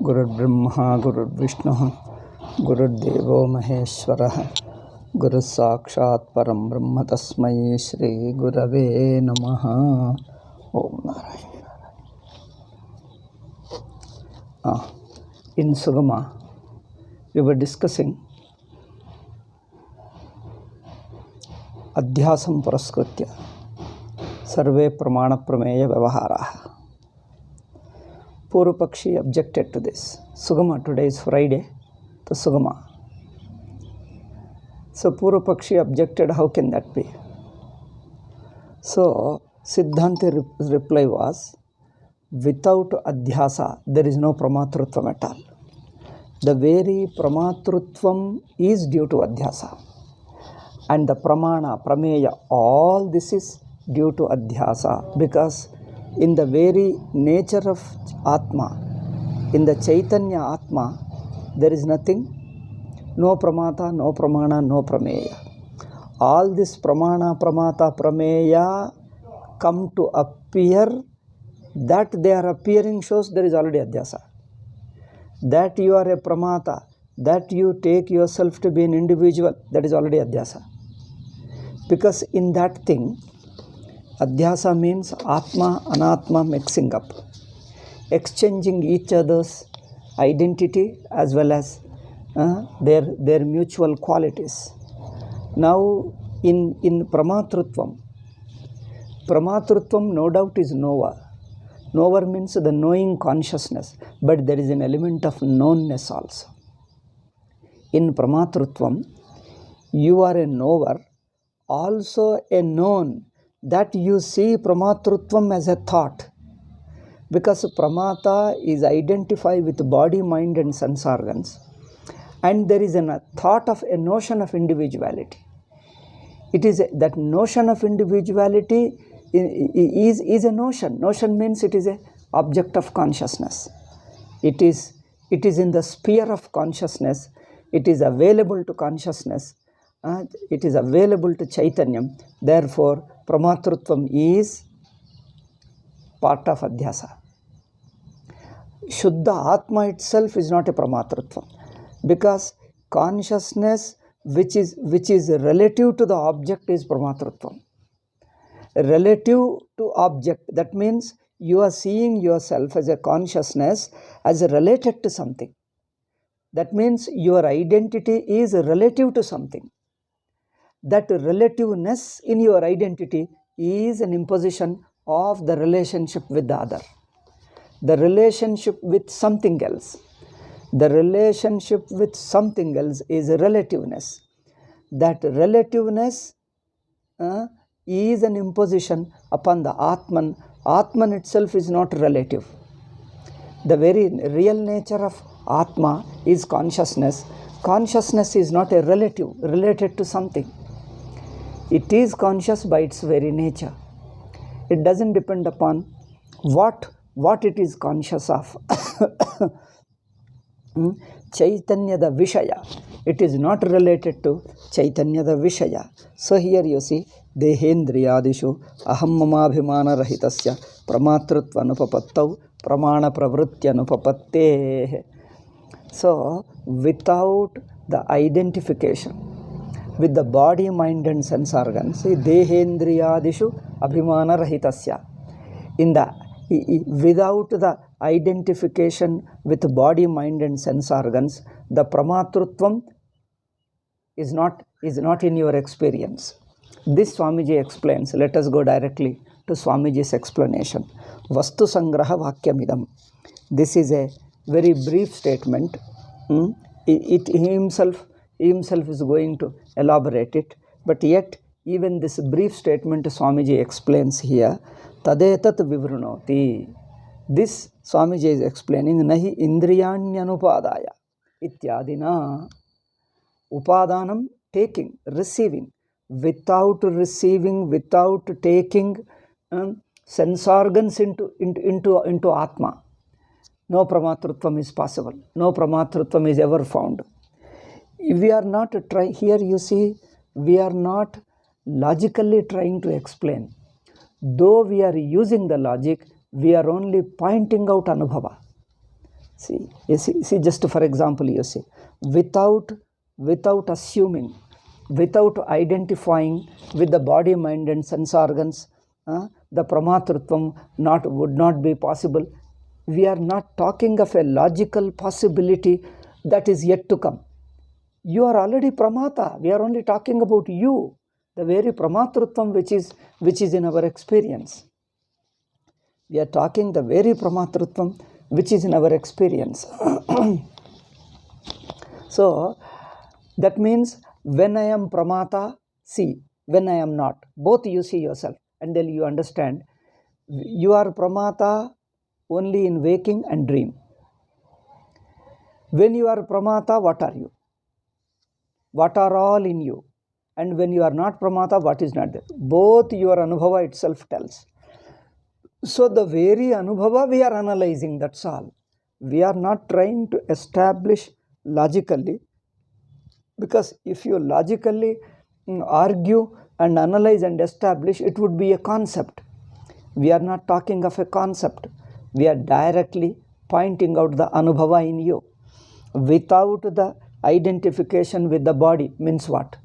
गुरुर्ब्रह्मा गुरुर्विष्णुः गुरुर्देवो महेश्वरः गुरुस्साक्षात् परं ब्रह्म तस्मै श्रीगुरवे नमः। ओम Narayan. In Sugama, we were discussing अध्यासं पुरस्कृत्य सर्वे प्रमाण प्रमेय व्यवहाराः. Purupakshi objected to this. Sugama, today is Friday, to Sugama. So Purupakshi objected, how can that be? So Siddhanti reply was, without adhyasa, there is no pramatrutvam at all. The very pramatrutvam is due to adhyasa. And the pramana, prameya, all this is due to adhyasa, because in the very nature of Atma, in the Chaitanya Atma, there is nothing, no pramata, no pramana, no prameya. All this pramana, pramata, prameya come to appear, that they are appearing shows there is already adhyasa. That you are a pramata, that you take yourself to be an individual, that is already adhyasa. Because in that thing, adhyasa means Atma, Anatma mixing up, exchanging each other's identity as well as their mutual qualities. Now, in Pramatrutvam no doubt is knower. Knower means the knowing consciousness, but there is an element of knownness also. In Pramatrutvam, you are a knower, also a known, that you see Pramatrutvam as a thought. Because Pramata is identified with body, mind and sense organs. And there is a thought of a notion of individuality. It is that notion of individuality is a notion. Notion means it is an object of consciousness. It is in the sphere of consciousness. It is available to consciousness. It is available to Chaitanyam. Therefore, Pramatrutvam is part of Adhyasa. Shuddha Atma itself is not a Pramatrutvam, because consciousness which is relative to the object is Pramatrutvam. Relative to object, that means you are seeing yourself as a consciousness as related to something. That means your identity is relative to something. That relativeness in your identity is an imposition of the relationship with the other. The relationship with something else. The relationship with something else is a relativeness. That relativeness is an imposition upon the Atman. Atman itself is not relative. The very real nature of Atma is consciousness. Consciousness is not a relative, related to something. It is conscious by its very nature. It doesn't depend upon what it is conscious of. Chaitanya the Vishaya. It is not related to Chaitanya the Vishaya. So here you see, Dehendriyadishu aham mamabhimana rahitasya pramatrutva anupapattau pramana pravritya anupapatte. So without the identification with the body, mind and sense organs, Dehendriyadishu abhimana rahitasya. Without the identification with body, mind and sense organs, the Pramatrutvam is not in your experience. This Swamiji explains. Let us go directly to Swamiji's explanation. Vastu Sangraha Vakyamidam. This is a very brief statement. He himself is going to elaborate it, but yet even this brief statement Swamiji explains here. Tadetat vivrunoti. This Swamiji is explaining, nahi indriyanyanupadaya ityadina. Upadanam, taking, receiving. Without receiving, without taking sense organs into Atma, no Pramatrutvam is possible. No Pramatrutvam is ever found. We are not trying, here you see, we are not logically trying to explain. Though we are using the logic, we are only pointing out Anubhava. See, just for example, you see, without assuming, without identifying with the body, mind and sense organs, the Pramatrutvam would not be possible. We are not talking of a logical possibility that is yet to come. You are already Pramata. We are only talking about you, the very Pramatrutvam which is in our experience. We are talking the very Pramatrutvam which is in our experience. So, that means when I am Pramata, see, when I am not, both you see yourself and then you understand. You are Pramata only in waking and dream. When you are Pramata, what are you? What are all in you? And when you are not Pramata, what is not there? Both your Anubhava itself tells. So the very Anubhava we are analyzing, that's all. We are not trying to establish logically, because if you logically argue and analyze and establish, it would be a concept. We are not talking of a concept. We are directly pointing out the Anubhava in you. Without the identification with the body means what?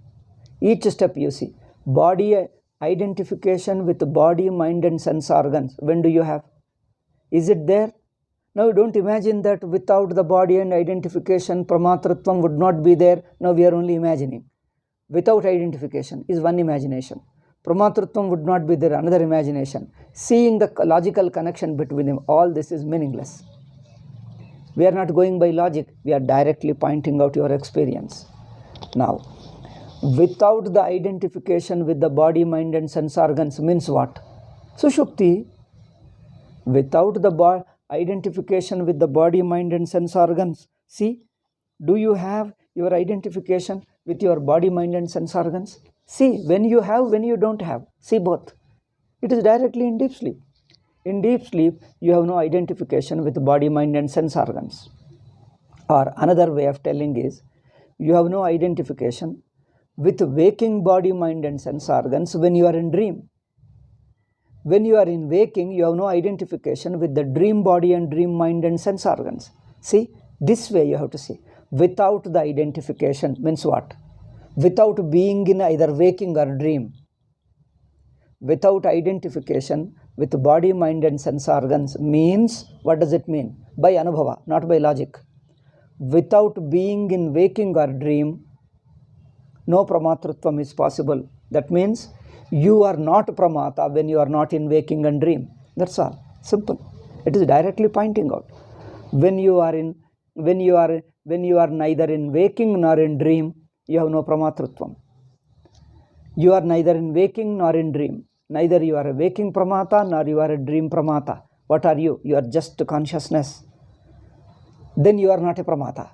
Each step you see. Body identification with the body, mind and sense organs. When do you have? Is it there? Now don't imagine that without the body and identification, Pramatrutvam would not be there. Now we are only imagining. Without identification is one imagination. Pramatrutvam would not be there, another imagination. Seeing the logical connection between them, all this is meaningless. We are not going by logic. We are directly pointing out your experience. Now, without the identification with the body, mind and sense organs means what? Sushupti. Without the identification with the body, mind and sense organs. See, do you have your identification with your body, mind and sense organs? See, when you have, when you don't have. See both. It is directly in deep sleep. In deep sleep, you have no identification with body, mind and sense organs. Or another way of telling is, you have no identification with waking body, mind and sense organs when you are in dream. When you are in waking, you have no identification with the dream body and dream mind and sense organs. See, this way you have to see. Without the identification means what? Without being in either waking or dream. Without identification with body, mind and sense organs means, what does it mean? By Anubhava, not by logic. Without being in waking or dream, no Pramatrutvam is possible. That means you are not Pramata when you are not in waking and dream. That's all. Simple. It is directly pointing out. When you are neither in waking nor in dream, you have no Pramatrutvam. You are neither in waking nor in dream. Neither you are a waking Pramata nor you are a dream Pramata. What are you? You are just consciousness. Then you are not a Pramata.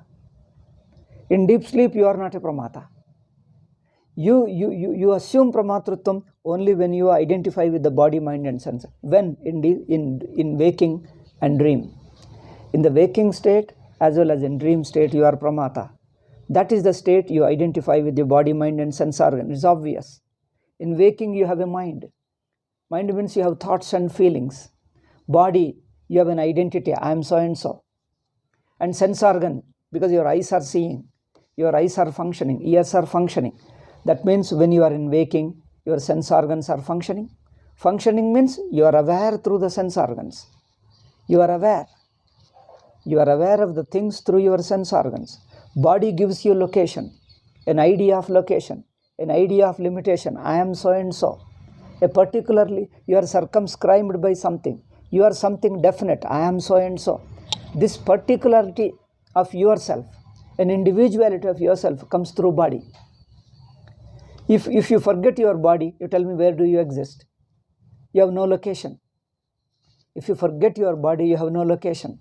In deep sleep, you are not a Pramata. You assume Pramatrutvam only when you identify with the body, mind and sense. When? In waking and dream. In the waking state as well as in dream state, you are Pramata. That is the state you identify with your body, mind and sense organ. It's obvious. In waking, you have a mind. Mind means you have thoughts and feelings. Body, you have an identity. I am so and so. And sense organ, because your eyes are seeing, your eyes are functioning, ears are functioning. That means when you are in waking, your sense organs are functioning. Functioning means you are aware through the sense organs. You are aware. You are aware of the things through your sense organs. Body gives you location, an idea of location, an idea of limitation. I am so and so. Particularly, you are circumscribed by something. You are something definite. I am so and so. This particularity of yourself, an individuality of yourself comes through body. If you forget your body, you tell me, where do you exist? You have no location. If you forget your body, you have no location.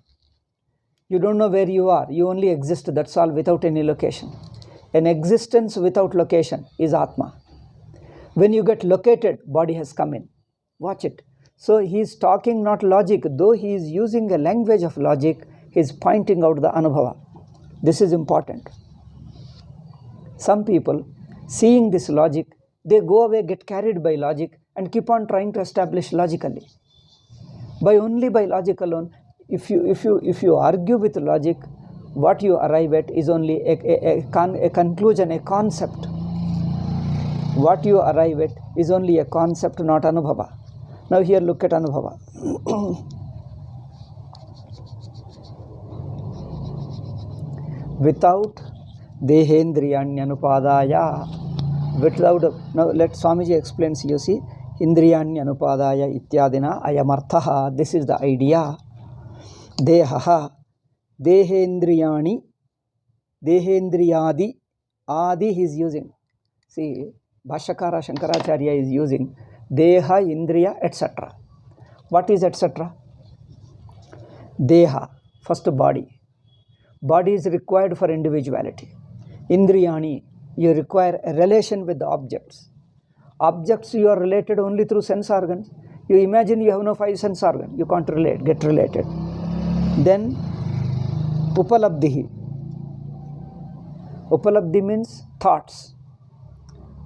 You don't know where you are. You only exist, that's all, without any location. An existence without location is Atma. When you get located, body has come in. Watch it. So he is talking not logic. Though he is using a language of logic, he is pointing out the Anubhava. This is important. Some people, seeing this logic, they go away, get carried by logic and keep on trying to establish logically. Only by logic alone, if you argue with logic, what you arrive at is only a conclusion, a concept. What you arrive at is only a concept, not anubhava. Now here look at anubhava. Without dehendriyanyanupadaya, without, now let Swamiji explains, you see, indriyanyanupadaya ityadina ayamarthaha, this is the idea. Dehaha, dehendriyani, dehendriyadi, adi he is using. See, Bhashyakara Shankaracharya is using Deha, Indriya, etc. What is etc.? Deha, first body. Body is required for individuality. Indriyani, you require a relation with the objects. Objects you are related only through sense organs. You imagine you have no 5 sense organs. You can't get related. Then Upalabdhi. Upalabdhi means thoughts.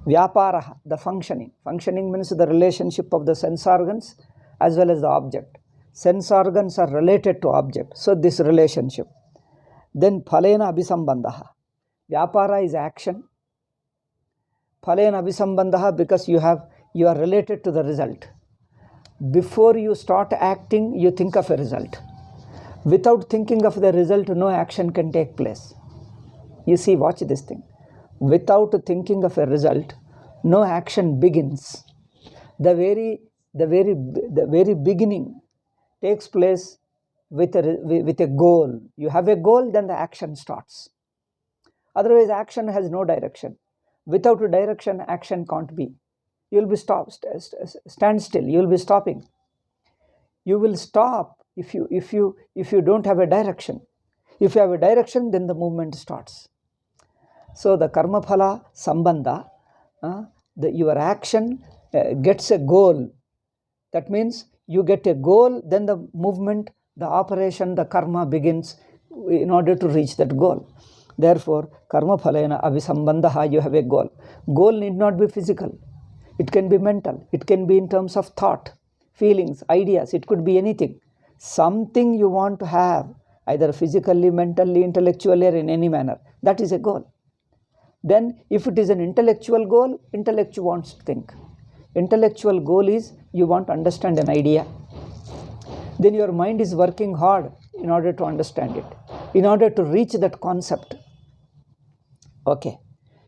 Vyaparaha, the functioning. Functioning means the relationship of the sense organs as well as the object. Sense organs are related to object. So this relationship. Then phalena abhisambandha. Vyapara is action. Phalena abhisambandha, because you are related to the result. Before you start acting, you think of a result. Without thinking of the result, no action can take place. You see, watch this thing. Without thinking of a result, no action begins. The very beginning takes place with a goal. You have a goal, then the action starts. Otherwise, action has no direction. Without a direction, action can't be. You will be stand still. You will be stopping. You will stop if you don't have a direction. If you have a direction, then the movement starts. So the karma phala sambandha, your action gets a goal. That means you get a goal, then the movement, the operation, the karma begins in order to reach that goal. Therefore, karma phalena abhisambandha, you have a goal. Goal need not be physical. It can be mental. It can be in terms of thought, feelings, ideas. It could be anything. Something you want to have, either physically, mentally, intellectually, or in any manner. That is a goal. Then if it is an intellectual goal, intellect wants to think. Intellectual goal is you want to understand an idea. Then your mind is working hard in order to understand it, in order to reach that concept. Okay,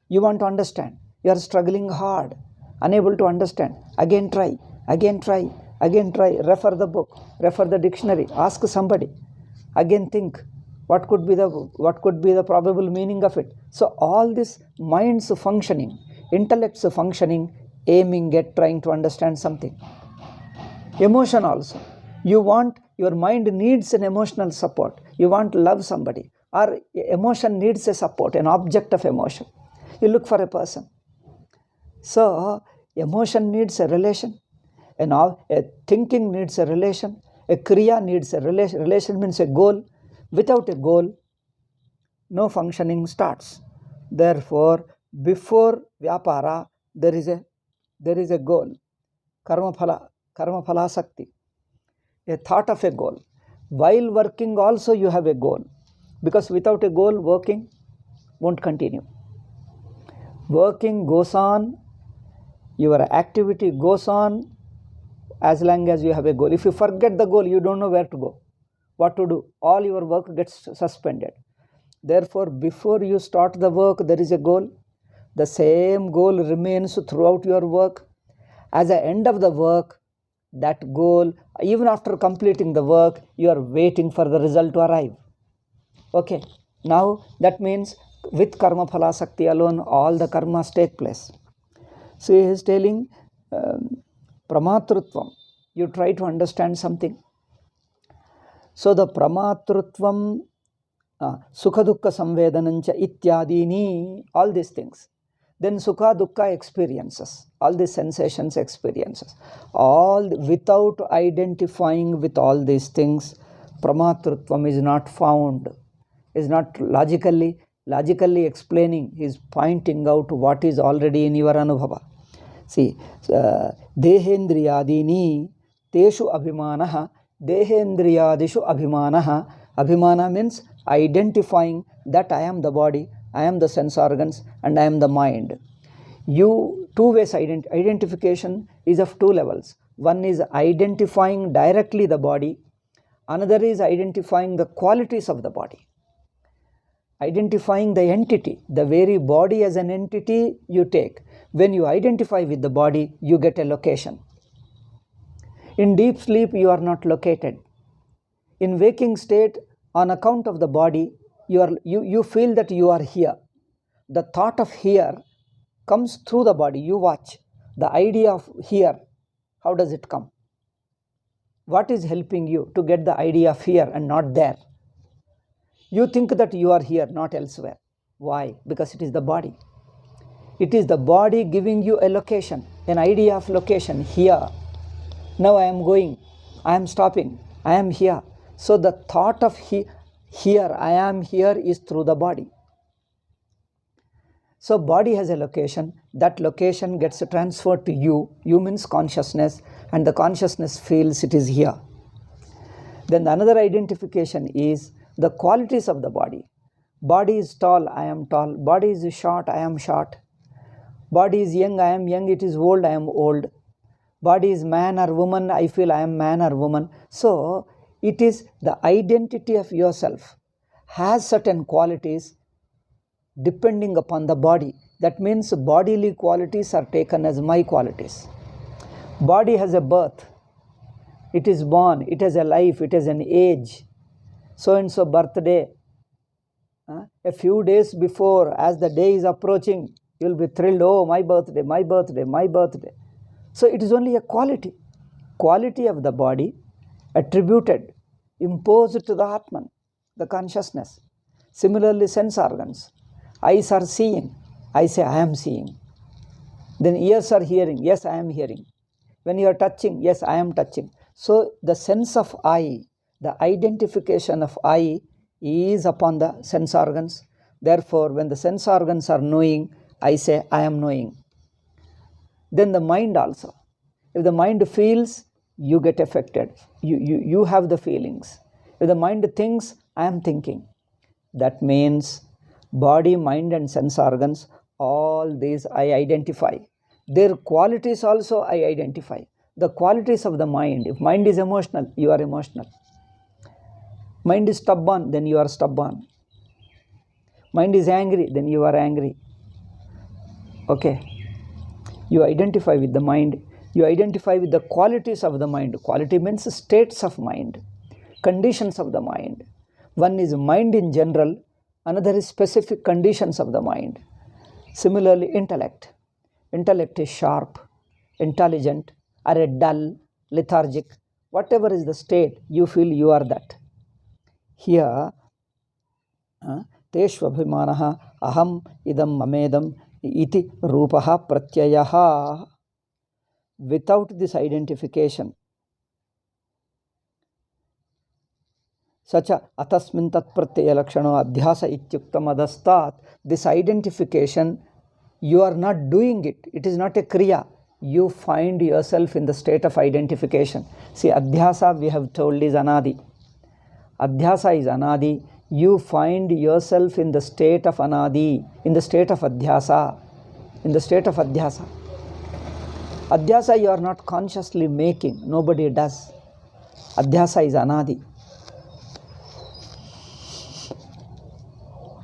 you want to understand. You are struggling hard, unable to understand. Again try, again try, again try. Refer the book, refer the dictionary, ask somebody. Again think. What could be the probable meaning of it? So all this mind's functioning, intellect's functioning, aiming at trying to understand something. Emotion also. Your mind needs an emotional support. You want to love somebody, or emotion needs a support, an object of emotion. You look for a person. So emotion needs a relation. A thinking needs a relation. A kriya needs a relation. Relation means a goal. Without a goal, no functioning starts. Therefore, before vyapara, there is a goal. Karma phala sakti. A thought of a goal. While working also you have a goal. Because without a goal, working won't continue. Working goes on, your activity goes on as long as you have a goal. If you forget the goal, you don't know where to go, what to do. All your work gets suspended. Therefore, before you start the work, there is a goal. The same goal remains throughout your work. As the end of the work, that goal, even after completing the work, you are waiting for the result to arrive. Okay, now that means with karma phala sakti alone, all the karmas take place. So he is telling pramatrutvam. You try to understand something. So the pramatrutvam, sukha dukkha samvedanancha ityadini, all these things. Then sukha dukkha experiences, all these sensations experiences. All without identifying with all these things, pramatrutvam is not found, is not logically explaining, is pointing out what is already in your anubhava. See, dehendriyadini teshu abhimanaha Dehendriyadishu abhimanaha. Abhimana means identifying that I am the body, I am the sense organs, and I am the mind. Two ways identification is of two levels. One is identifying directly the body, another is identifying the qualities of the body. Identifying the entity, the very body as an entity you take. When you identify with the body, you get a location. In deep sleep, you are not located. In waking state, on account of the body, you feel that you are here. The thought of here comes through the body. You watch. The idea of here, how does it come? What is helping you to get the idea of here and not there? You think that you are here, not elsewhere. Why? Because it is the body. It is the body giving you a location, an idea of location here. Now I am going, I am stopping, I am here. So the thought of here, I am here is through the body. So body has a location, that location gets transferred to you. You means consciousness, and the consciousness feels it is here. Then the another identification is the qualities of the body. Body is tall, I am tall. Body is short, I am short. Body is young, I am young. It is old, I am old. Body is man or woman, I feel I am man or woman. So it is the identity of yourself has certain qualities depending upon the body. That means bodily qualities are taken as my qualities. Body has a birth. It is born, it has a life, it has an age. So and so birthday. A few days before, as the day is approaching, you will be thrilled, oh, my birthday, my birthday, my birthday. So it is only a quality of the body attributed, imposed to the Atman, the consciousness. Similarly, sense organs. Eyes are seeing, I say I am seeing. Then ears are hearing, yes, I am hearing. When you are touching, yes, I am touching. So the sense of I, the identification of I is upon the sense organs. Therefore, when the sense organs are knowing, I say I am knowing. Then the mind also. If the mind feels, you get affected. You have the feelings. If the mind thinks, I am thinking. That means body, mind and sense organs, all these I identify. Their qualities also I identify. The qualities of the mind. If mind is emotional, you are emotional. Mind is stubborn, then you are stubborn. Mind is angry, then you are angry. Okay. You identify with the mind. You identify with the qualities of the mind. Quality means states of mind, conditions of the mind. One is mind in general, another is specific conditions of the mind. Similarly, intellect. Intellect is sharp, intelligent, or a dull, lethargic. Whatever is the state, you feel you are that. Here, teshvabhimanaha aham idam mamedam iti rupaha pratyayaha. Without this identification, such a atasmin tat pratyaya lakshano adhyasa ityuktam adastat, this identification, you are not doing it. It is not a kriya. You find yourself in the state of identification. See, adhyasa we have told is anadi. Adhyasa is anadi. You find yourself in the state of anadi, in the state of adhyasa, in the state of adhyasa. Adhyasa you are not consciously making. Nobody does. Adhyasa is anadi.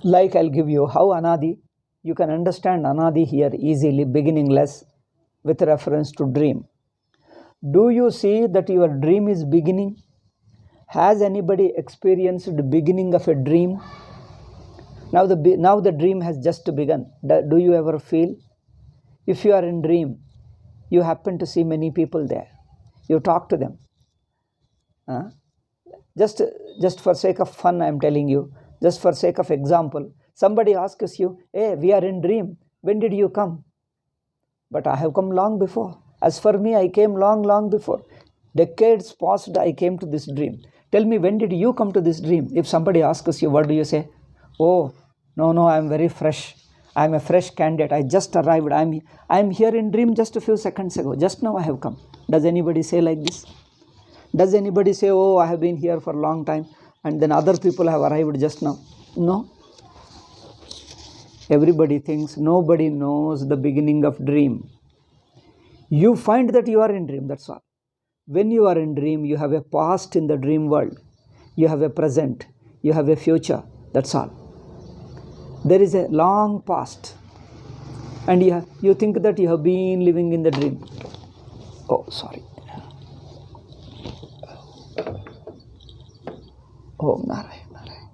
Like I'll give you how anadi. You can understand anadi here easily, beginningless, with reference to dream. Do you see that your dream is beginning? Has anybody experienced the beginning of a dream? Now the dream has just begun. Do you ever feel? If you are in dream, you happen to see many people there. You talk to them. Just for sake of fun, I am telling you. Just for sake of example, somebody asks you, hey, we are in dream. When did you come? But I have come long before. As for me, I came long before. Decades passed, I came to this dream. Tell me, when did you come to this dream? If somebody asks you, what do you say? Oh, no, I am very fresh. I am a fresh candidate. I just arrived. I am here in dream just a few seconds ago. Just now I have come. Does anybody say like this? Does anybody say, oh, I have been here for a long time and then other people have arrived just now? No. Everybody thinks nobody knows the beginning of dream. You find that you are in dream, that's all. When you are in dream, you have a past in the dream world. You have a present. You have a future. That's all. There is a long past. And you think that you have been living in the dream. Oh, sorry. Om Narayan, Narayan.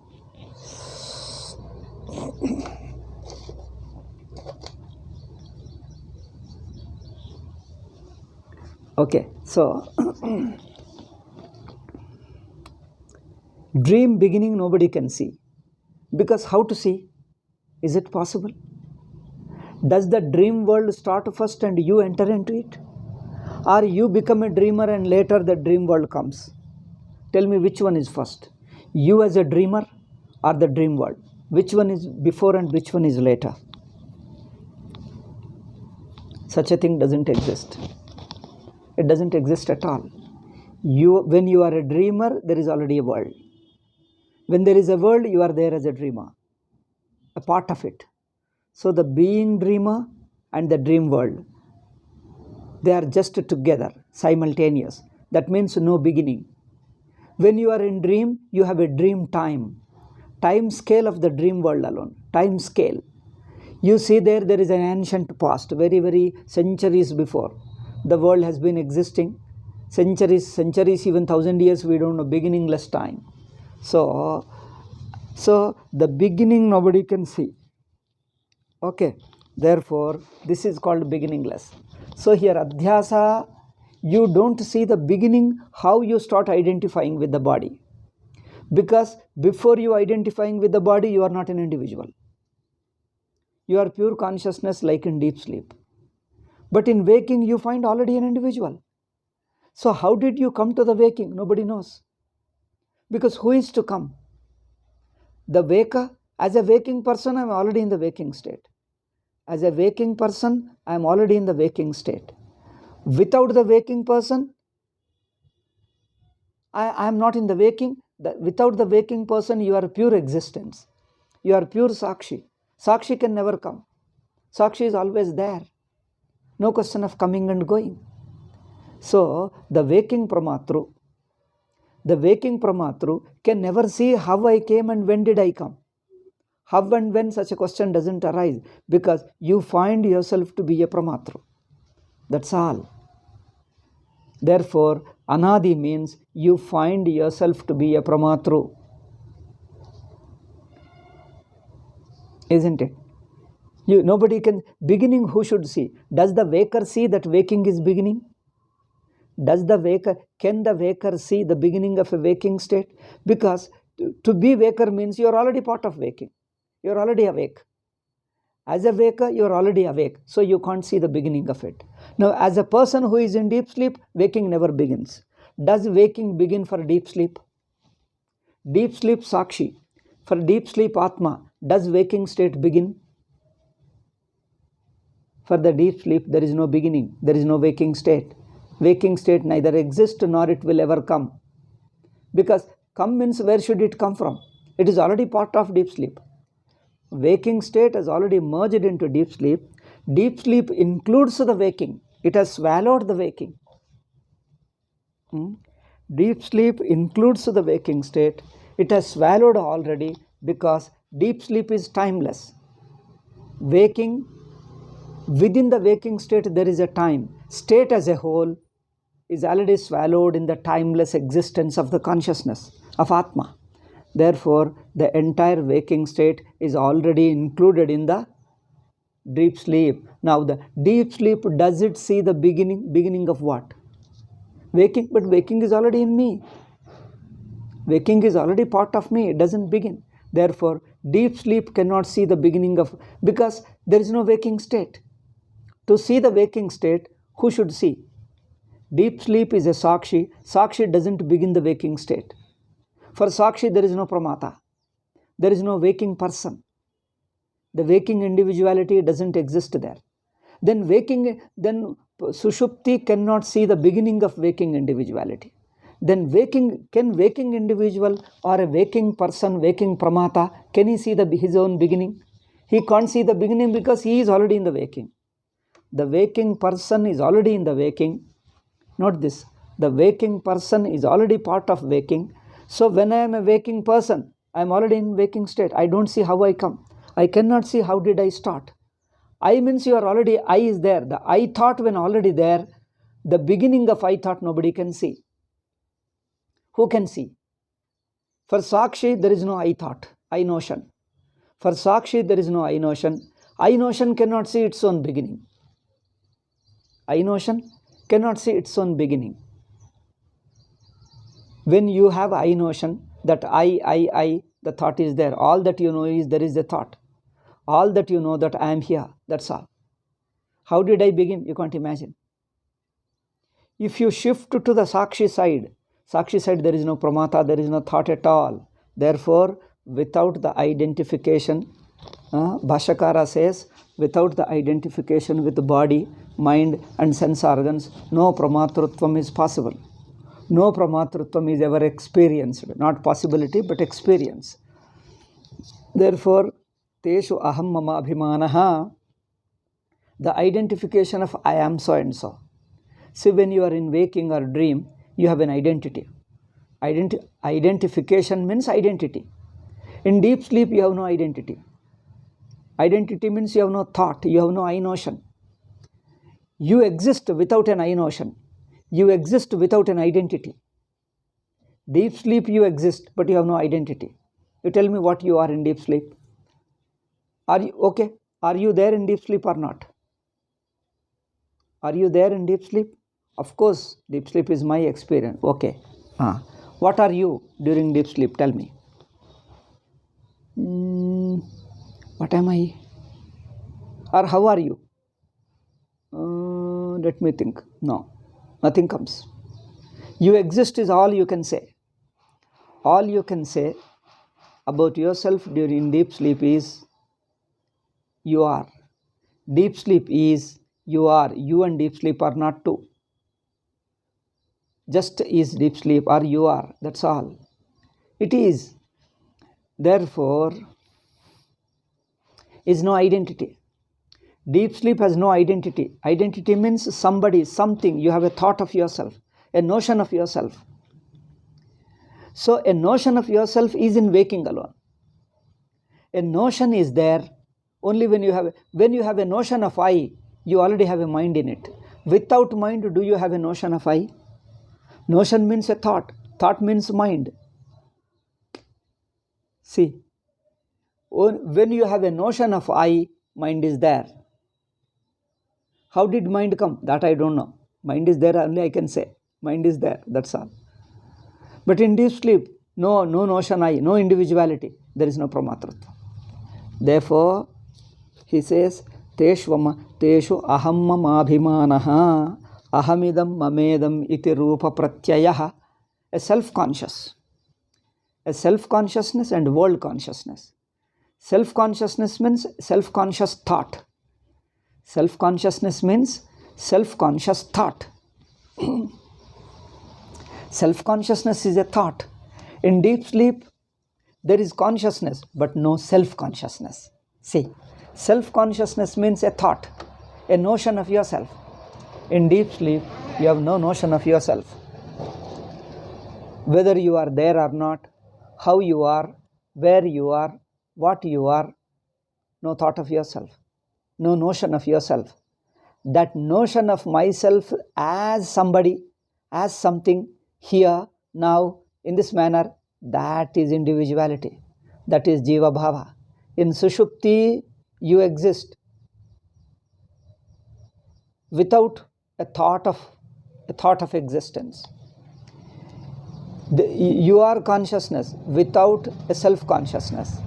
Okay, so dream beginning nobody can see. Because how to see? Is it possible? Does the dream world start first and you enter into it? Or you become a dreamer and later the dream world comes? Tell me which one is first. You as a dreamer or the dream world? Which one is before and which one is later? Such a thing doesn't exist. It doesn't exist at all. When you are a dreamer, there is already a world. When there is a world, you are there as a dreamer, a part of it. So the being dreamer and the dream world, they are just together, simultaneous. That means no beginning. When you are in dream, you have a dream time scale of the dream world alone, time scale. You see there is an ancient past, very, very centuries before. The world has been existing, centuries, even 1,000 years, we don't know, beginningless time. So the beginning nobody can see. Okay, therefore, this is called beginningless. So here, adhyasa, you don't see the beginning, how you start identifying with the body. Because before you identifying with the body, you are not an individual. You are pure consciousness like in deep sleep. But in waking, you find already an individual. So how did you come to the waking? Nobody knows. Because who is to come? The waker. As a waking person, I am already in the waking state. As a waking person, I am already in the waking state. Without the waking person, I am not in the waking. Without the waking person, you are pure existence. You are pure Sakshi. Sakshi can never come. Sakshi is always there. No question of coming and going. So, the waking Pramatru can never see how I came and when did I come. How and when such a question doesn't arise, because you find yourself to be a Pramatru. That's all. Therefore, Anadi means you find yourself to be a Pramatru. Isn't it? Nobody can. Beginning, who should see? Does the waker see that waking is beginning? Can the waker see the beginning of a waking state? Because to be waker means you are already part of waking. You are already awake. As a waker, you are already awake. So you can't see the beginning of it. Now, as a person who is in deep sleep, waking never begins. Does waking begin for deep sleep? Deep sleep Sakshi. For deep sleep Atma, does waking state begin? For the deep sleep, there is no beginning. There is no waking state. Waking state neither exists nor it will ever come. Because come means where should it come from? It is already part of deep sleep. Waking state has already merged into deep sleep. Deep sleep includes the waking. It has swallowed the waking. Deep sleep includes the waking state. It has swallowed already, because deep sleep is timeless. Waking, within the waking state there is a time. State as a whole is already swallowed in the timeless existence of the consciousness of Atma. Therefore, the entire waking state is already included in the deep sleep. Now, the deep sleep, does it see the beginning of what? Waking, but waking is already in me. Waking is already part of me. It doesn't begin. Therefore, deep sleep cannot see the beginning of, because there is no waking state. To see the waking state, who should see? Deep sleep is a Sakshi. Sakshi doesn't begin the waking state. For Sakshi, there is no Pramata. There is no waking person. The waking individuality doesn't exist there. Then Sushupti cannot see the beginning of waking individuality. Then can waking individual or a waking person, waking pramata, can he see his own beginning? He can't see the beginning because he is already in the waking. The waking person is already in the waking. Note this, the waking person is already part of waking. So when I am a waking person, I am already in waking state. I don't see how I come. I cannot see how did I start. I means you are already, I is there. The I thought when already there, the beginning of I thought nobody can see. Who can see? For Sakshi, there is no I thought, I notion. For Sakshi, there is no I notion. I notion cannot see its own beginning. I notion cannot see its own beginning. When you have I notion, that I, the thought is there. All that you know is there is a thought. All that you know that I am here, that's all. How did I begin? You can't imagine. If you shift to the Sakshi side, there is no pramata, there is no thought at all. Therefore, without the identification, Bhashakara says, without the identification with the body, mind and sense organs, no pramatrutvam is possible. No pramatrutvam is ever experienced. Not possibility, but experience. Therefore, teshu aham mama abhimanaha, the identification of I am so and so. See, when you are in waking or dream, you have an identity. Identification means identity. In deep sleep, you have no identity. Identity means you have no thought, you have no I notion. You exist without an I notion. You exist without an identity. Deep sleep, you exist, but you have no identity. You tell me what you are in deep sleep. Are you okay? Are you there in deep sleep or not? Are you there in deep sleep? Of course, deep sleep is my experience. Okay. What are you during deep sleep? Tell me. What am I? Or how are you? Let me think. No, nothing comes. You exist is all you can say. All you can say about yourself during deep sleep is you are. Deep sleep is you are. You and deep sleep are not two. Just is deep sleep or you are. That's all. It is. Therefore, is no identity. Deep sleep has no identity. Identity means somebody, something. You have a thought of yourself, a notion of yourself. So a notion of yourself is in waking alone. A notion is there only when you have a notion of I, you already have a mind in it. Without mind, do you have a notion of I? Notion means a thought. Thought means mind. See, when you have a notion of I, mind is there. How did mind come? That I don't know. Mind is there only I can say. Mind is there, that's all. But in deep sleep, no notion I, no individuality. There is no pramatrutva. Therefore, he says, teshu aham mamabhimanaha ahamidam mamedam iti rupa pratyayah. A self-consciousness and world consciousness. Self-consciousness means self-conscious thought. Self-consciousness means self-conscious thought. Self-consciousness is a thought. In deep sleep, there is consciousness, but no self-consciousness. See, self-consciousness means a thought, a notion of yourself. In deep sleep, you have no notion of yourself. Whether you are there or not, how you are, where you are, what you are, no thought of yourself, no notion of yourself. That notion of myself as somebody, as something, here, now, in this manner, that is individuality. That is Jiva Bhava. In Sushupti, you exist without a thought of existence. You are consciousness without a self-consciousness.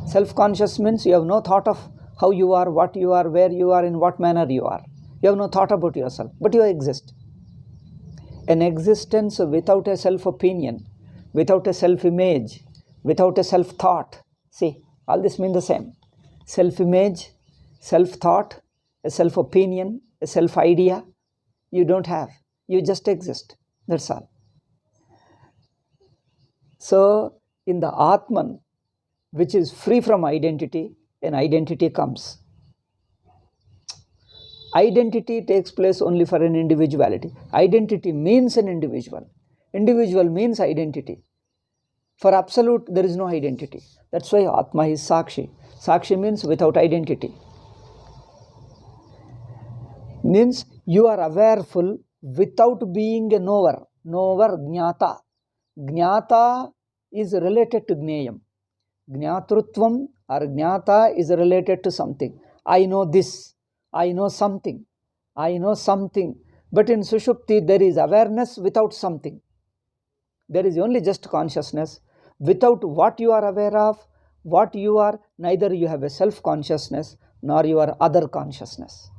Self-conscious means you have no thought of how you are, what you are, where you are, in what manner you are. You have no thought about yourself, but you exist. An existence without a self-opinion, without a self-image, without a self-thought. See, all this mean the same. Self-image, self-thought, a self-opinion, a self-idea, you don't have. You just exist. That's all. So in the Atman, which is free from identity, an identity comes. Identity takes place only for an individuality. Identity means an individual. Individual means identity. For absolute, there is no identity. That's why Atma is Sakshi. Sakshi means without identity. Means you are awareful without being a knower. Knower, Jnata. Jnata is related to Gneyam. Jnatrutvam or Jnata is related to something. I know this. I know something. I know something. But in Sushupti, there is awareness without something. There is only just consciousness. Without what you are aware of, what you are, neither you have a self-consciousness nor your other consciousness.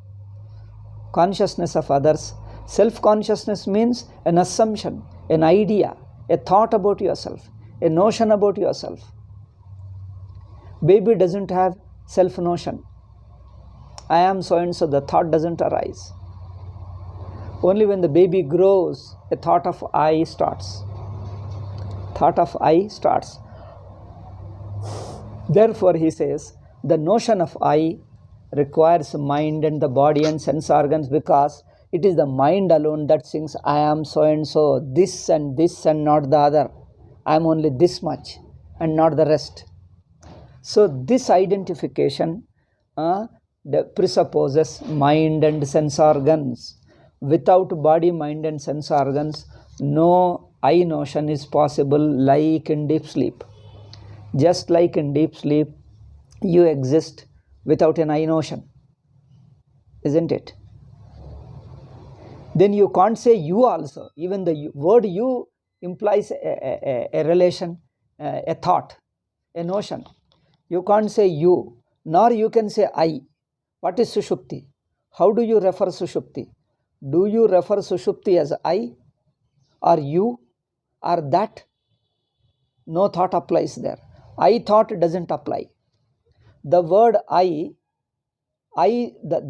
Consciousness of others. Self-consciousness means an assumption, an idea, a thought about yourself, a notion about yourself. Baby doesn't have self-notion. I am so and so, the thought doesn't arise. Only when the baby grows, a thought of I starts. Thought of I starts. Therefore, he says, the notion of I requires mind and the body and sense organs, because it is the mind alone that thinks, I am so and so, this and not the other. I am only this much and not the rest. So this identification presupposes mind and sense organs. Without body, mind and sense organs, no I notion is possible, like in deep sleep. Just like in deep sleep, you exist without an I notion, isn't it? Then you can't say you also. Even the word you implies a relation, a thought, a notion. You can't say you, nor you can say I. What is Sushupti? How do you refer Sushupti? Do you refer Sushupti as I, or you, or that? No thought applies there. I thought doesn't apply. The word the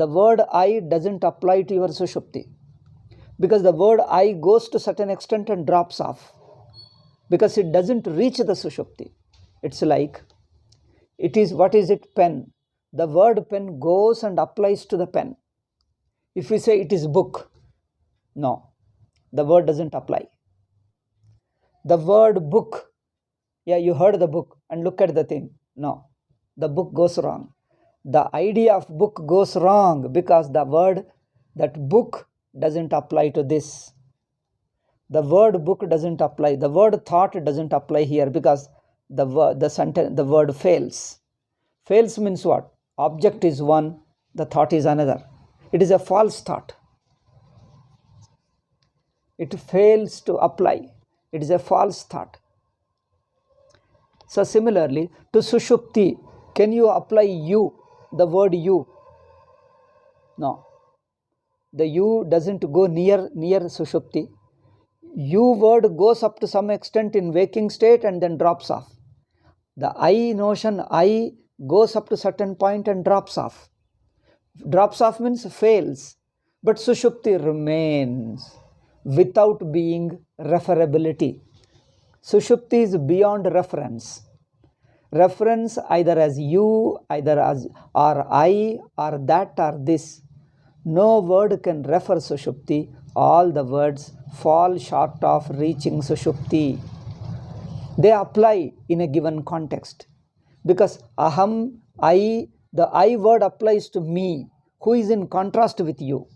word I doesn't apply to your Sushupti, because the word I goes to certain extent and drops off, because it doesn't reach the Sushupti. It's like, it is, what is it? Pen. The word pen goes and applies to the pen. If we say it is book, no, the word doesn't apply. The word book, yeah, you heard the book and look at the thing. No, the book goes wrong. The idea of book goes wrong because the word, that book, doesn't apply to this. The word book doesn't apply. The word thought doesn't apply here, because the word fails. Fails means what? Object is one, the thought is another. It is a false thought. It fails to apply. It is a false thought. So similarly, to Sushupti, can you apply you, the word you? No. The you doesn't go near Sushupti. You word goes up to some extent in waking state and then drops off. The I notion, I, goes up to certain point and drops off. Drops off means fails. But Sushupti remains without being referability. Sushupti is beyond reference. Reference either as you, either as or I, or that, or this. No word can refer Sushupti. All the words fall short of reaching Sushupti. They apply in a given context. Because aham, I, the I word applies to me, who is in contrast with you,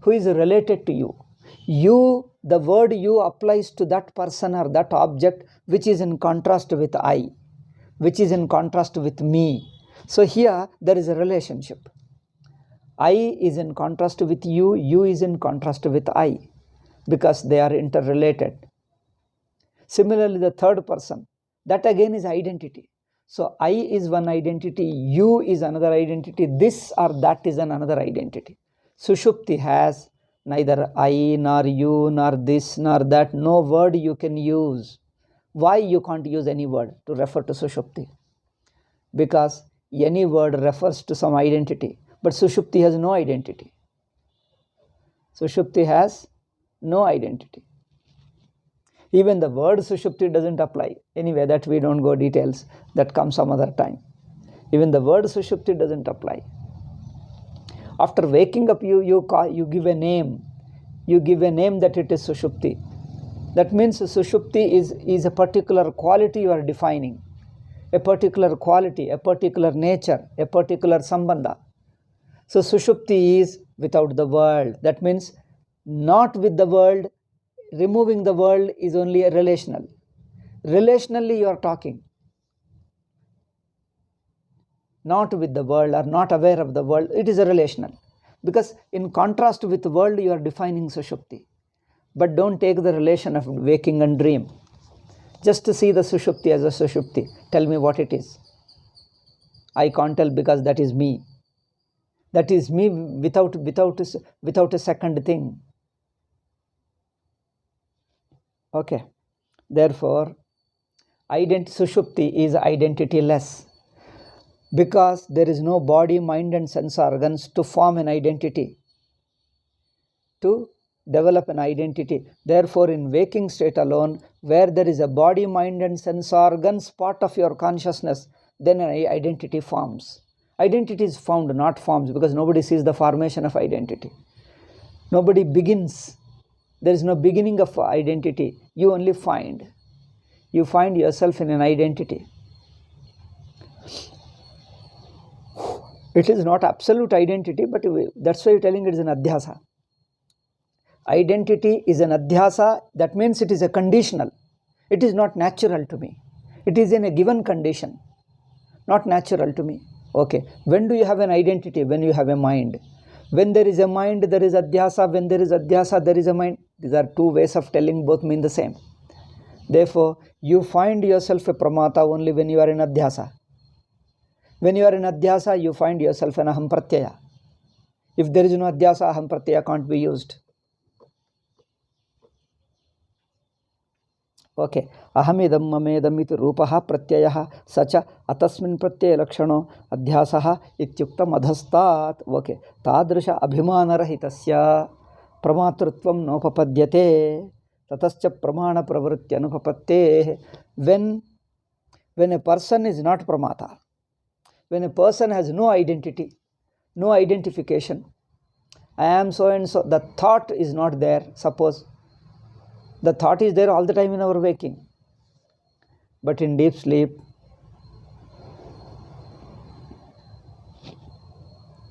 who is related to you. You, the word you applies to that person or that object which is in contrast with I, which is in contrast with me. So here there is a relationship. I is in contrast with you, you is in contrast with I, because they are interrelated. Similarly, the third person, that again is identity. So I is one identity, you is another identity, this or that is another identity. Sushupti has neither I nor you nor this nor that. No word you can use. Why you can't use any word to refer to Sushupti? Because any word refers to some identity, but Sushupti has no identity. Sushupti has no identity. Even the word sushupti doesn't apply. Anyway, that we don't go details. That comes some other time. Even the word sushupti doesn't apply. After waking up, you give a name. You give a name that it is sushupti. That means sushupti is a particular quality you are defining. A particular quality, a particular nature, a particular sambandha. So sushupti is without the world. That means not with the world. Removing the world is only a relational. Relationally you are talking. Not with the world or not aware of the world. It is a relational. Because in contrast with the world you are defining sushupti. But don't take the relation of waking and dream. Just to see the sushupti as a sushupti. Tell me what it is. I can't tell because that is me. That is me without a second thing. Okay. Therefore, sushupti is identityless. Because there is no body, mind and sense organs to form an identity. To develop an identity. Therefore, in waking state alone, where there is a body, mind and sense organs part of your consciousness, then an identity forms. Identity is found, not forms, because nobody sees the formation of identity. Nobody begins. There is no beginning of identity. You only find. You find yourself in an identity. It is not absolute identity, but that's why you're telling it is an adhyasa. Identity is an adhyasa. That means it is a conditional. It is not natural to me. It is in a given condition. Not natural to me. Okay. When do you have an identity? When you have a mind. When there is a mind, there is adhyasa. When there is adhyasa, there is a mind. These are two ways of telling, both mean the same. Therefore, you find yourself a pramata only when you are in adhyasa. When you are in adhyasa, you find yourself an aham pratyaya. If there is no adhyasa, aham pratyaya can't be used. Okay. Ahamidam mamedam iti rupaha pratyayah sacha atasmin pratyaya lakshano adhyasaha ityuktam adhastat. Okay. Tadrisha abhimanarahitasya pramatrutvam nopapadyate tatascha pramana pravritya anupapatte. When a person is not pramata, when a person has no identity, no identification, I am so and so, the thought is not there. Suppose the thought is there all the time in our waking, but in deep sleep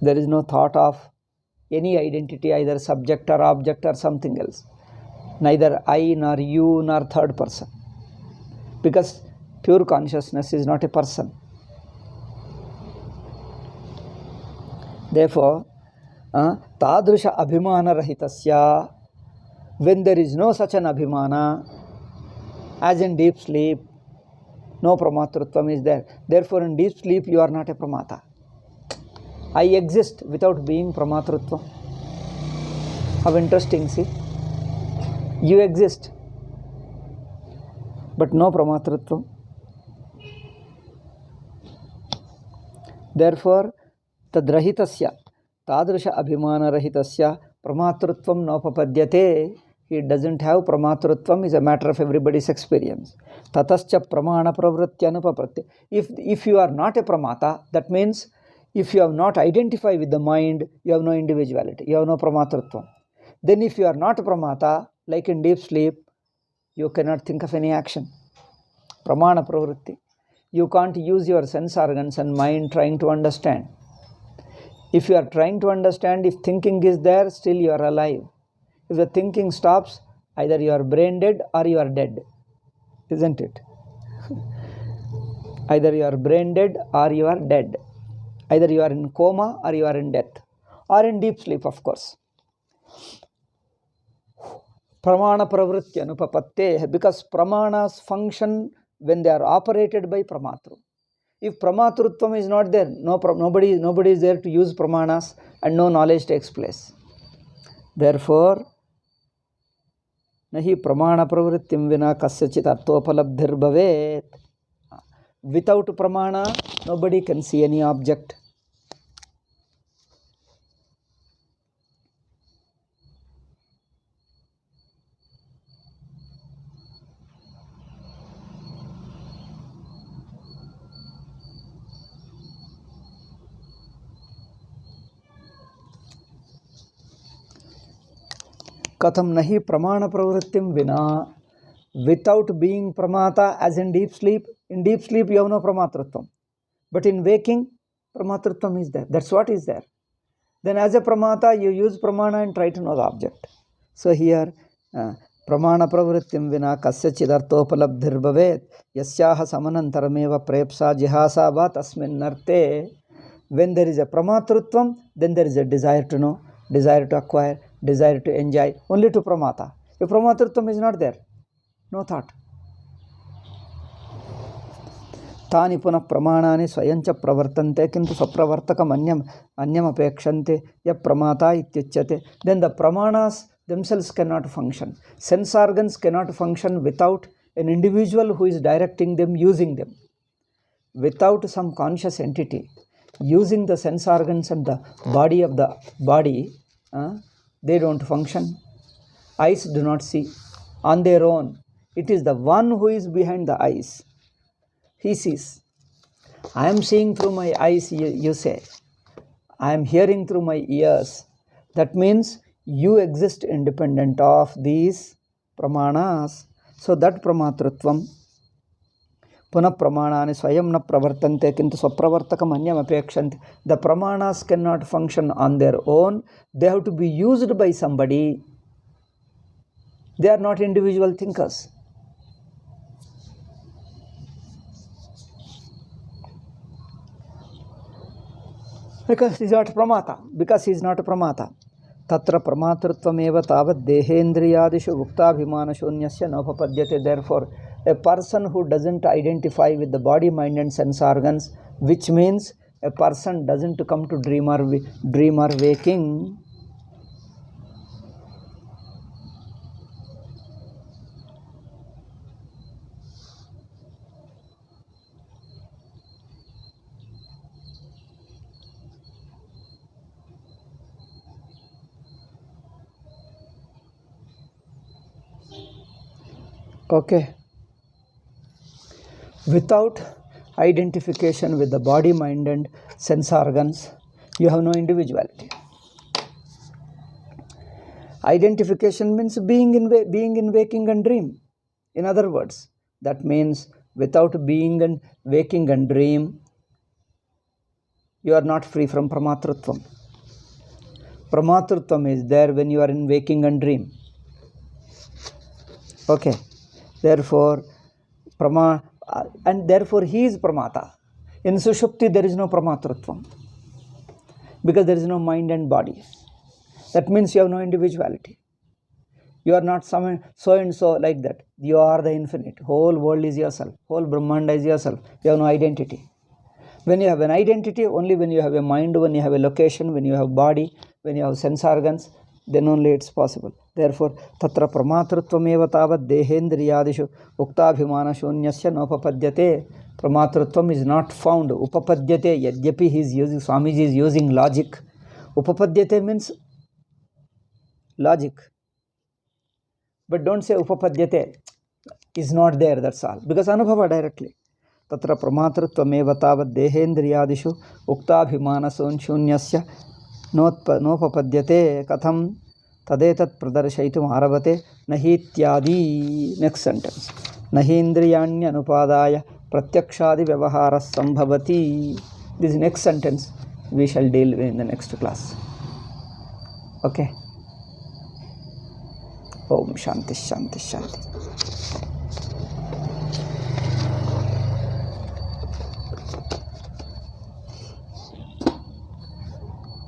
there is no thought of any identity, either subject or object or something else, neither I nor you nor third person, because pure consciousness is not a person. Therefore, tadrisha abhimana rahitasya, when there is no such an abhimana, as in deep sleep, no pramatrutvam is there. Therefore, in deep sleep, you are not a pramata. I exist without being pramatrutvam. How interesting, see? You exist, but no pramatrutvam. Therefore, tadrahitasya, tadrisha abhimana rahitasya pramatrutvam nopapadyate. He doesn't have pramatrutvam, is a matter of everybody's experience. Tatascha pramana pravritya anupapatte. If you are not a pramata, that means if you have not identified with the mind, you have no individuality, you have no pramatrutvam. Then if you are not a pramata, like in deep sleep, you cannot think of any action. Pramana pravritti. You can't use your sense organs and mind trying to understand. If you are trying to understand, if thinking is there, still you are alive. If the thinking stops, either you are brain dead or you are dead. Isn't it? Either you are brain dead or you are dead. Either you are in coma or you are in death. Or in deep sleep, of course. Pramana pravritya anupapatte, because pramanas function when they are operated by pramatru. If pramatrutvam is not there, nobody is there to use pramanas and no knowledge takes place. Therefore, nahi pramana pravrittim vina kasyachit arthopalabdhir bhavet. Without pramana, nobody can see any object. katham nahi pramana pravrittim vina, without being pramata, as in deep sleep you have no pramatratvam, but in waking pramatratvam is there. That's what is there. Then as a pramata you use pramana and try to know the object. So here pramana pravrittim vina kasya chidartopalabdhir bhavet yasyaha samanantarameva prepsa jihasa va tasmin narte. When there is a pramatrutvam, then there is a desire to know, desire to acquire, desire to enjoy, only to pramata. If pramatrutvam is not there, no thought. तानि पुनः प्रमाणानि स्वयंच प्रवर्तन्ते किन्तु स्वप्रवर्तकम् अन्यमपेक्षन्ते यः प्रमाता इत्युच्यते. Then the pramanas themselves cannot function. Sense organs cannot function without an individual who is directing them, using them. Without some conscious entity using the sense organs and the body of the body, they don't function. Eyes do not see on their own. It is the one who is behind the eyes. He sees. I am seeing through my eyes, you say. I am hearing through my ears. That means you exist independent of these pramanas. So that pramatrutvam punah pramanani swayam na pravartante kintu swapravartakam anyam apekshante. The pramanas cannot function on their own. They have to be used by somebody. They are not individual thinkers. Because he is not pramata. Because he is not a pramata. Tatra pramatrutvam tavat dehendriyadishu guptabhimana shunyasya nopapadyate. Therefore, a person who doesn't identify with the body, mind and sense organs, which means a person doesn't come to dream or waking. Okay. Without identification with the body, mind and sense organs, you have no individuality. Identification means being in waking and dream. In other words, that means without being and waking and dream, you are not free from pramatrutvam. Pramatrutvam is there when you are in waking and dream. Okay. Therefore, and therefore he is pramata. In Sushupti there is no pramatrutvam because there is no mind and body. That means you have no individuality. You are not so and so like that. You are the infinite. Whole world is yourself. Whole Brahmanda is yourself. You have no identity. When you have an identity, only when you have a mind, when you have a location, when you have body, when you have sense organs, then only it's possible. Therefore, tatra pramatrutvam tavat dehendriyadishu uktabhimana shunyasya nopapadyate. Pramatrutvam is not found. Upapadyate, yadyapi he is using, Swamiji is using logic. Upapadyate means logic. But don't say upapadyate is not there, that's all. Because anubhava directly. Tatra pramatrutvam tavat dehendriyadishu uktabhimana shunyasya nopapadyate katham tadetat pradarshaitum arabate nahi. Next sentence. Nahi indriyanya anupadaya pratyakshadi vyavaharas sambhavati. This next sentence we shall deal with in the next class. Okay. Om Shanti Shanti Shanti.